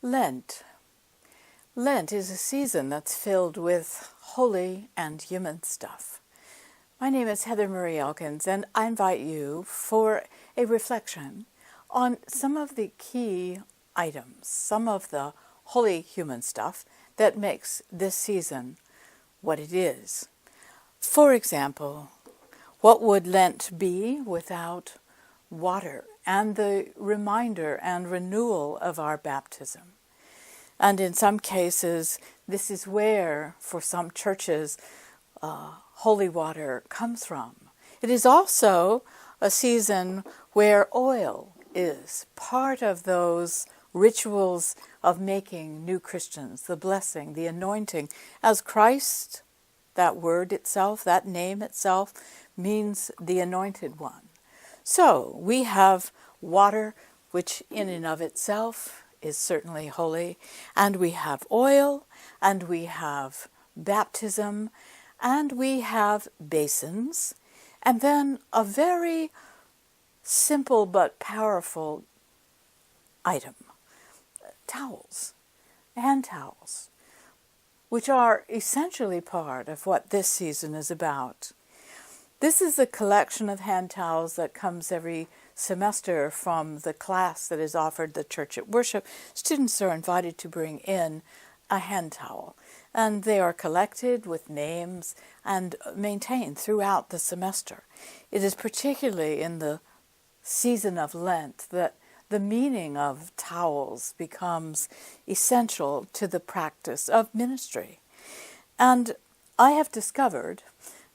Lent. Lent is a season that's filled with holy and human stuff. My name is Heather Marie Elkins, and I invite you for a reflection on some of the key items, some of the holy human stuff that makes this season what it is. For example, what would Lent be without water and the reminder and renewal of our baptism? And in some cases, this is where, for some churches, holy water comes from. It is also a season where oil is part of those rituals of making new Christians, the blessing, the anointing, as Christ, that word itself, that name itself, means the anointed one. So we have water, which in and of itself is certainly holy, and we have oil, and we have baptism, and we have basins, and then a very simple but powerful item, towels, hand towels, which are essentially part of what this season is about. This is a collection of hand towels that comes every semester from the class that is offered the church at worship. Students are invited to bring in a hand towel, and they are collected with names and maintained throughout the semester. It is particularly in the season of Lent that the meaning of towels becomes essential to the practice of ministry. And I have discovered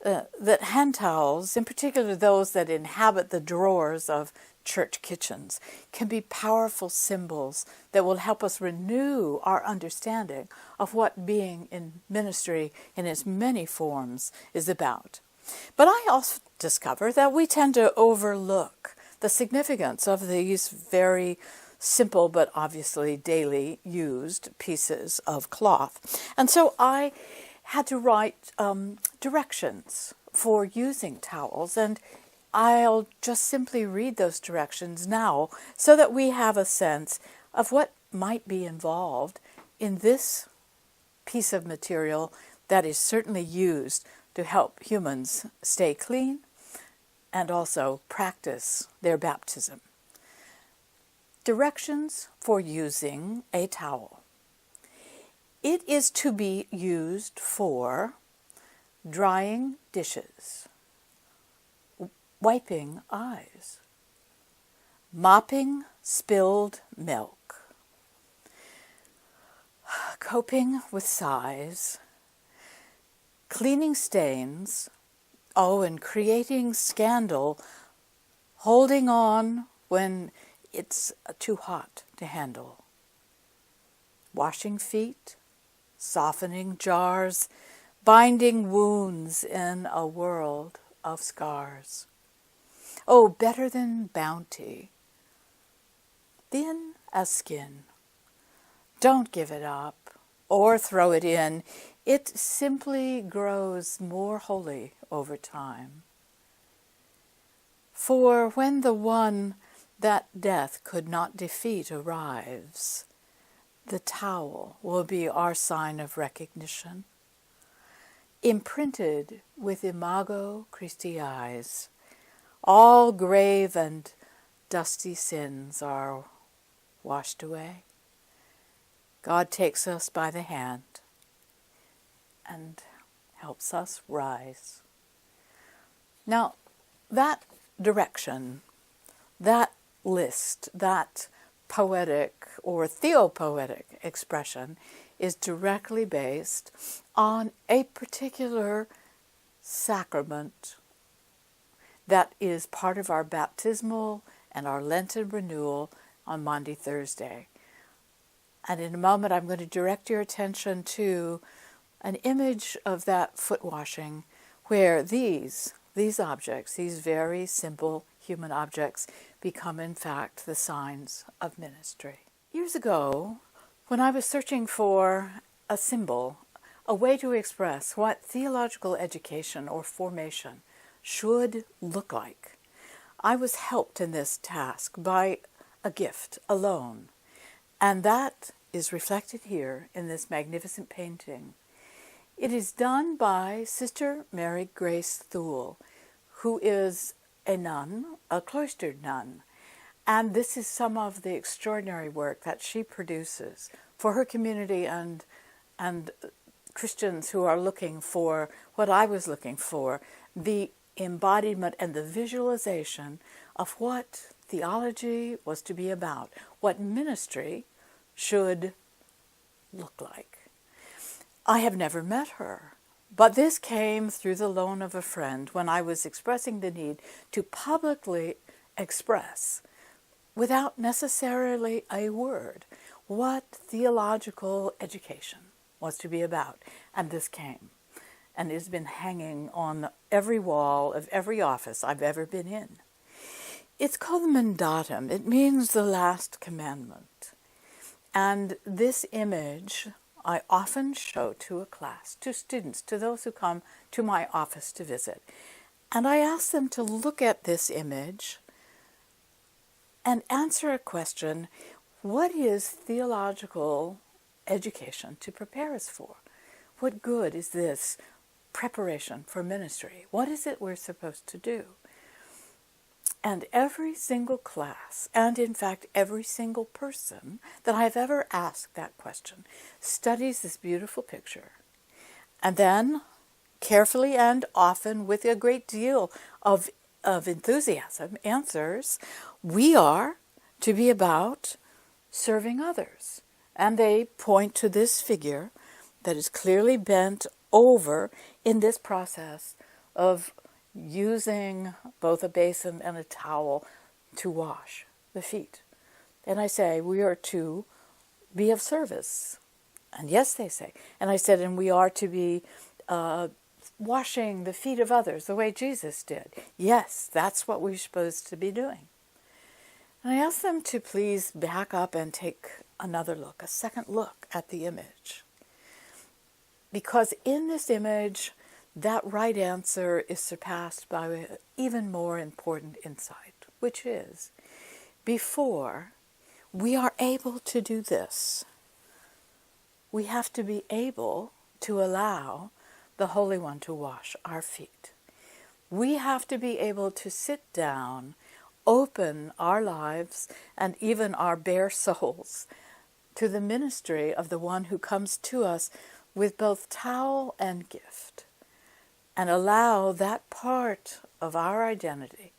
that hand towels, in particular those that inhabit the drawers of church kitchens, can be powerful symbols that will help us renew our understanding of what being in ministry in its many forms is about. But I also discover that we tend to overlook the significance of these very simple but obviously daily used pieces of cloth. And so I had to write directions for using towels, and I'll just simply read those directions now so that we have a sense of what might be involved in this piece of material that is certainly used to help humans stay clean and also practice their baptism. Directions for using a towel. It is to be used for drying dishes, wiping eyes, mopping spilled milk, coping with sighs, cleaning stains, and creating scandal, holding on when it's too hot to handle, washing feet, softening jars, binding wounds in a world of scars. Oh, better than bounty, thin as skin. Don't give it up or throw it in. It simply grows more holy over time. For when the one that death could not defeat arrives, the towel will be our sign of recognition. Imprinted with Imago Christi eyes, all grave and dusty sins are washed away. God takes us by the hand and helps us rise. Now, that direction, that list, that poetic or theopoetic expression is directly based on a particular sacrament that is part of our baptismal and our Lenten renewal on Maundy Thursday. And in a moment I'm going to direct your attention to an image of that foot washing where these objects, these very simple human objects, become in fact the signs of ministry. Years ago, when I was searching for a symbol, a way to express what theological education or formation should look like, I was helped in this task by a gift, a loan. And that is reflected here in this magnificent painting. It is done by Sister Mary Grace Thule, who is a nun, a cloistered nun. And this is some of the extraordinary work that she produces for her community and Christians who are looking for what I was looking for, the embodiment and the visualization of what theology was to be about, what ministry should look like. I have never met her, but this came through the loan of a friend when I was expressing the need to publicly express, without necessarily a word, what theological education was to be about. And this came, and it's been hanging on every wall of every office I've ever been in. It's called the Mandatum. It means the last commandment. And this image I often show to a class, to students, to those who come to my office to visit. And I ask them to look at this image and answer a question: what is theological education to prepare us for? What good is this preparation for ministry? What is it we're supposed to do? And every single class, and in fact every single person that I've ever asked that question, studies this beautiful picture, and then carefully and often with a great deal of enthusiasm answers, we are to be about serving others. And they point to this figure that is clearly bent over in this process of using both a basin and a towel to wash the feet. And I say, we are to be of service. And yes, they say. And I said, and we are to be washing the feet of others the way Jesus did. Yes, that's what we're supposed to be doing. And I asked them to please back up and take another look, a second look at the image. Because in this image, that right answer is surpassed by an even more important insight, which is, before we are able to do this, we have to be able to allow the Holy One to wash our feet. We have to be able to sit down, open our lives and even our bare souls to the ministry of the one who comes to us with both towel and gift, and allow that part of our identity,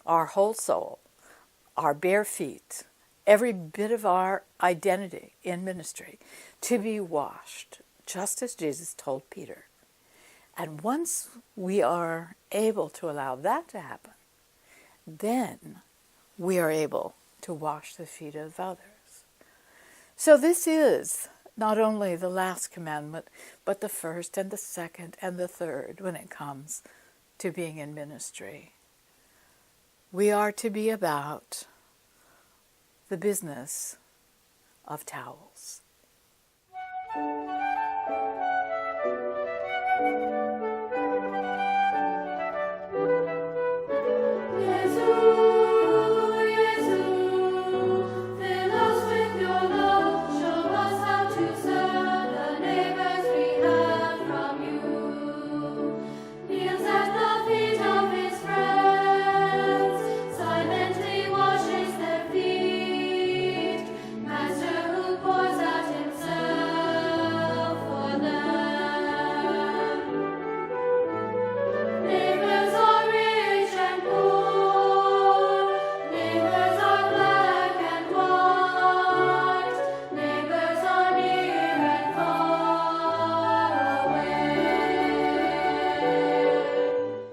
our whole soul, our bare feet, every bit of our identity in ministry to be washed, just as Jesus told Peter. And once we are able to allow that to happen, then we are able to wash the feet of others. So this is not only the last commandment, but the first and the second and the third when it comes to being in ministry. We are to be about the business of towels.